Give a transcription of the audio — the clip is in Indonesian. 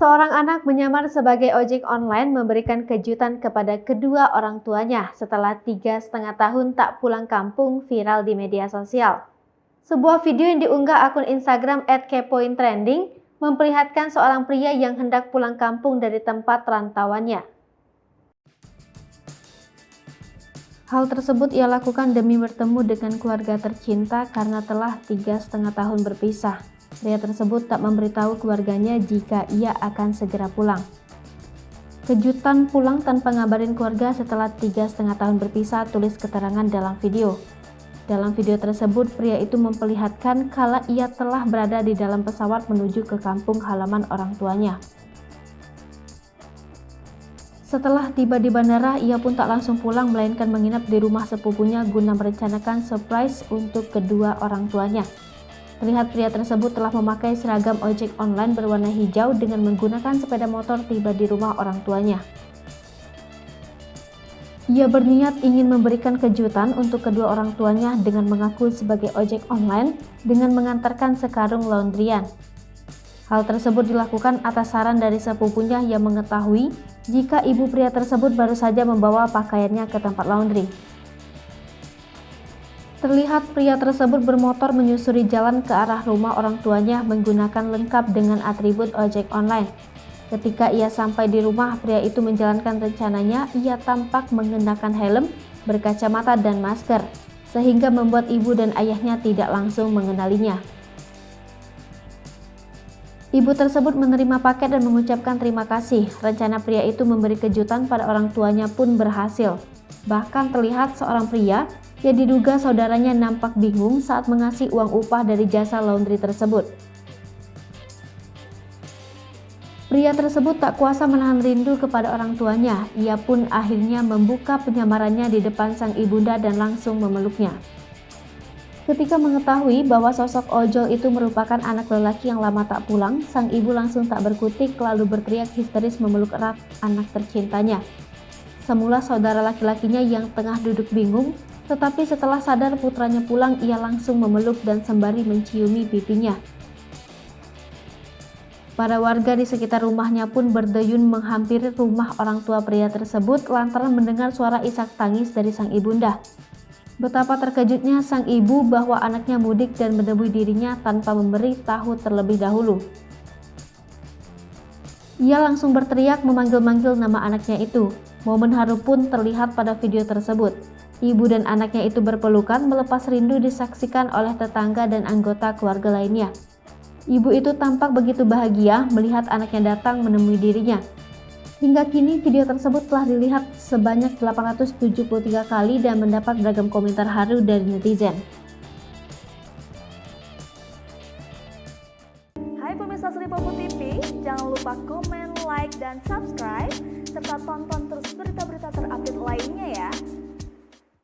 Seorang anak menyamar sebagai ojek online memberikan kejutan kepada kedua orang tuanya setelah 3,5 tahun tak pulang kampung viral di media sosial. Sebuah video yang diunggah akun Instagram @kepointrending memperlihatkan seorang pria yang hendak pulang kampung dari tempat rantauannya. Hal tersebut ia lakukan demi bertemu dengan keluarga tercinta karena telah 3,5 tahun berpisah. Pria tersebut tak memberitahu keluarganya jika ia akan segera pulang. Kejutan pulang tanpa ngabarin keluarga setelah 3,5 tahun berpisah, tulis keterangan dalam video. Dalam video tersebut, pria itu memperlihatkan kala ia telah berada di dalam pesawat menuju ke kampung halaman orang tuanya. Setelah tiba di bandara, ia pun tak langsung pulang melainkan menginap di rumah sepupunya guna merencanakan surprise untuk kedua orang tuanya. Terlihat pria tersebut telah memakai seragam ojek online berwarna hijau dengan menggunakan sepeda motor tiba di rumah orang tuanya. Ia berniat ingin memberikan kejutan untuk kedua orang tuanya dengan mengaku sebagai ojek online dengan mengantarkan sekarung laundryan. Hal tersebut dilakukan atas saran dari sepupunya yang mengetahui jika ibu pria tersebut baru saja membawa pakaiannya ke tempat laundry. Terlihat pria tersebut bermotor menyusuri jalan ke arah rumah orang tuanya menggunakan lengkap dengan atribut ojek online. Ketika ia sampai di rumah, pria itu menjalankan rencananya. Ia tampak mengenakan helm, berkacamata dan masker, sehingga membuat ibu dan ayahnya tidak langsung mengenalinya. Ibu tersebut menerima paket dan mengucapkan terima kasih. Rencana pria itu memberi kejutan pada orang tuanya pun berhasil. Bahkan terlihat seorang pria yang diduga saudaranya nampak bingung saat mengasih uang upah dari jasa laundry tersebut. Pria tersebut tak kuasa menahan rindu kepada orang tuanya. Ia pun akhirnya membuka penyamarannya di depan sang ibunda dan langsung memeluknya. Ketika mengetahui bahwa sosok ojol itu merupakan anak lelaki yang lama tak pulang, sang ibu langsung tak berkutik lalu berteriak histeris memeluk erat anak tercintanya. Semula saudara laki-lakinya yang tengah duduk bingung, tetapi setelah sadar putranya pulang, ia langsung memeluk dan sembari menciumi pipinya. Para warga di sekitar rumahnya pun berduyun menghampiri rumah orang tua pria tersebut lantaran mendengar suara isak tangis dari sang ibunda. Betapa terkejutnya sang ibu bahwa anaknya mudik dan menemui dirinya tanpa memberi tahu terlebih dahulu. Ia langsung berteriak memanggil-manggil nama anaknya itu. Momen haru pun terlihat pada video tersebut. Ibu dan anaknya itu berpelukan melepas rindu disaksikan oleh tetangga dan anggota keluarga lainnya. Ibu itu tampak begitu bahagia melihat anaknya datang menemui dirinya. Hingga kini video tersebut telah dilihat sebanyak 873 kali dan mendapat beragam komentar haru dari netizen. Hai pemirsa Sri Popo TV, jangan lupa komen, like, dan subscribe, serta tonton terus berita-berita terupdate lainnya ya.